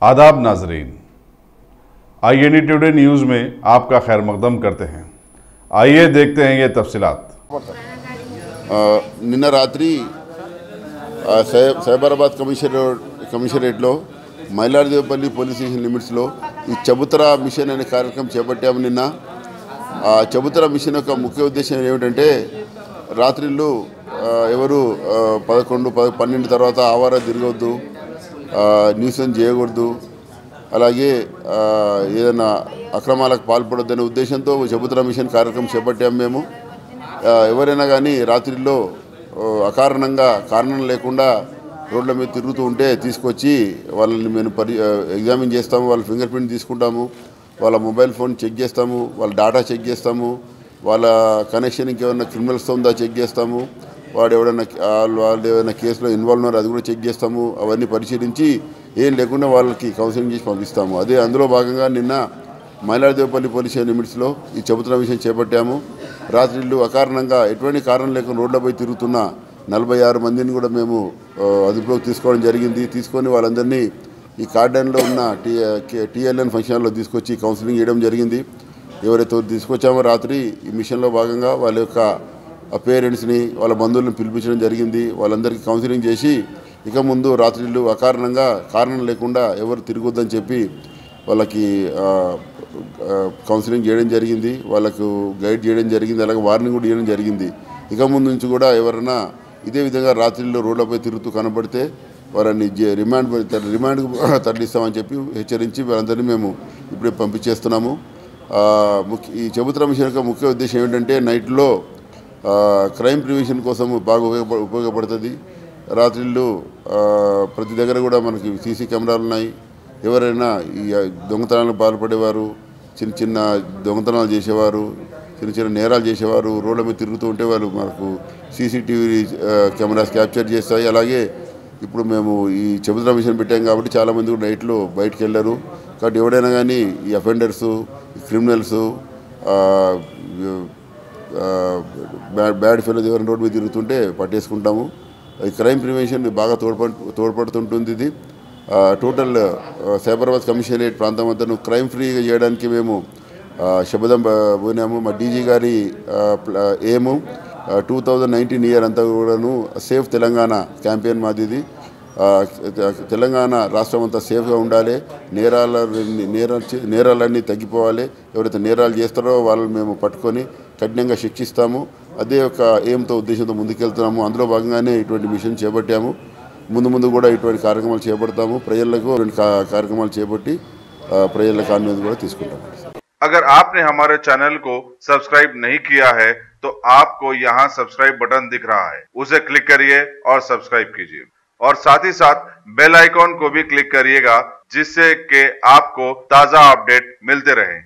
आदाब नाजरीन, INE today news में आपका खैर मकदम करते हैं। आइए देखते हैं ये तफसीलात। నిన్న రాత్రి సైబరాబాద్ కమిషనరేట్లో మైలార్దేవపల్లి పోలీస్ స్టేషన్ లిమిట్స్లో ఈ చబుతరా మిషన్ అనే కార్యక్రమం చేపట్టాము. నిన్న ఆ చబుతరా మిషన్ యొక్క ముఖ్య ఉద్దేశం ఏమిటంటే రాత్రిళ్ళు ఎవరు 11-12 తర్వాత ఆవారా తిరగవద్దు, న్యూసెన్స్ చేయకూడదు, అలాగే ఏదైనా అక్రమాలకు పాల్పడొద్దనే ఉద్దేశంతో చబుతరా మిషన్ కార్యక్రమం చేపట్టాము. మేము ఎవరైనా కానీ రాత్రిలో అకారణంగా కారణం లేకుండా రోడ్ల మీద తిరుగుతూ ఉంటే తీసుకొచ్చి వాళ్ళని మేము ఎగ్జామిన్ చేస్తాము, వాళ్ళ ఫింగర్ ప్రింట్ తీసుకుంటాము, వాళ్ళ మొబైల్ ఫోన్ చెక్ చేస్తాము, వాళ్ళ డేటా చెక్ చేస్తాము, వాళ్ళ కనెక్షన్ ఇంకేమైనా క్రిమినల్స్తో ఉందా చెక్ చేస్తాము, వాళ్ళు ఏమైనా కేసులో ఇన్వాల్వ్ ఉన్నారో అది కూడా చెక్ చేస్తాము. అవన్నీ పరిశీలించి ఏం లేకుండా వాళ్ళకి కౌన్సిలింగ్ చేసి పంపిస్తాము. అందులో భాగంగా నిన్న మైలార్దేవపల్లి పోలీస్ స్టేషన్ లిమిట్స్లో ఈ చబుతరా విషయం చేపట్టాము. రాత్రిళ్ళు అకారణంగా ఎటువంటి కారణం లేకుండా రోడ్లపై తిరుగుతున్న 46 మందిని కూడా మేము అదుపులోకి తీసుకోవడం జరిగింది. తీసుకొని వాళ్ళందరినీ ఈ కార్డన్లో ఉన్న TLN ఫంక్షన్ హాల్లో తీసుకొచ్చి కౌన్సిలింగ్ చేయడం జరిగింది. ఎవరైతే తీసుకొచ్చామో రాత్రి ఈ మిషన్లో భాగంగా వాళ్ళ యొక్క పేరెంట్స్ని, వాళ్ళ బంధువులను పిలిపించడం జరిగింది. వాళ్ళందరికీ కౌన్సిలింగ్ చేసి ఇక ముందు రాత్రిళ్ళు అకారణంగా కారణం లేకుండా ఎవరు తిరగొద్దని చెప్పి వాళ్ళకి కౌన్సిలింగ్ చేయడం జరిగింది, వాళ్ళకు గైడ్ చేయడం జరిగింది, అలాగే వార్నింగ్ కూడా చేయడం జరిగింది. ఇక ముందు నుంచి కూడా ఎవరైనా ఇదే విధంగా రాత్రిలో రోడ్లపై తిరుగుతూ కనబడితే వారిని రిమాండ్కు తరలిస్తామని చెప్పి హెచ్చరించి వాళ్ళందరినీ మేము ఇప్పుడే పంపించేస్తున్నాము. ఈ చబుతరా మిషన్ యొక్క ముఖ్య ఉద్దేశం ఏంటంటే నైట్లో క్రైమ్ ప్రివెన్షన్ కోసం బాగా ఉపయోగపడుతుంది. రాత్రిళ్ళు ప్రతి దగ్గర కూడా మనకి CC కెమెరాలు ఉన్నాయి. ఎవరైనా ఈ దొంగతనాలకు పాల్పడేవారు, చిన్న చిన్న దొంగతనాలు చేసేవారు, చిన్న చిన్న నేరాలు చేసేవారు రోడ్ల మీద తిరుగుతూ ఉంటే వాళ్ళు మనకు CCTV కెమెరాస్ క్యాప్చర్ చేస్తాయి. అలాగే ఇప్పుడు మేము ఈ చబుతరా మిషన్ పెట్టాం కాబట్టి చాలామంది కూడా నైట్లో బయటకు వెళ్ళారు. కాబట్టి ఎవడైనా కానీ ఈ అఫెండర్సు, క్రిమినల్స్, బ్యాడ్ ఫెలోస్ ఎవరైనా రోడ్డు మీద తిరుగుతుంటే పట్టేసుకుంటాము. ఈ క్రైమ్ ప్రివెన్షన్ బాగా తోడ్పడుతుంటుంది. ఇది టోటల్ సైబరాబాద్ కమిషనరేట్ ప్రాంతం అంతా క్రైమ్ ఫ్రీగా చేయడానికి మేము శపథం పోయినాము. మా DG గారి ఏము 2019 ఇయర్ అంతా కూడాను సేఫ్ తెలంగాణ క్యాంపెయిన్ మాది. ఇది తెలంగాణ రాష్ట్రం అంతా సేఫ్గా ఉండాలి, నేరాలన్నీ తగ్గిపోవాలి. ఎవరైతే నేరాలు చేస్తారో వాళ్ళని మేము పట్టుకొని కఠినంగా శిక్షిస్తాము. అదే ఒక ఏమ్తో ఉద్దేశంతో ముందుకెళ్తున్నాము. అందులో భాగంగానే ఇటువంటి మిషన్ చేపట్టాము. ముందు కూడా ఇటువంటి కార్యక్రమాలు చేపడతాము. ప్రజలకు కార్యక్రమాలు చేపట్టి ప్రజల కాన్వెన్స్ కూడా తీసుకుంటాము. अगर आपने हमारे चैनल को सब्सक्राइब नहीं किया है तो आपको यहाँ सब्सक्राइब बटन दिख रहा है, उसे क्लिक करिए और सब्सक्राइब कीजिए और साथ ही साथ बेल आइकॉन को भी क्लिक करिएगा जिससे कि आपको ताजा अपडेट मिलते रहें।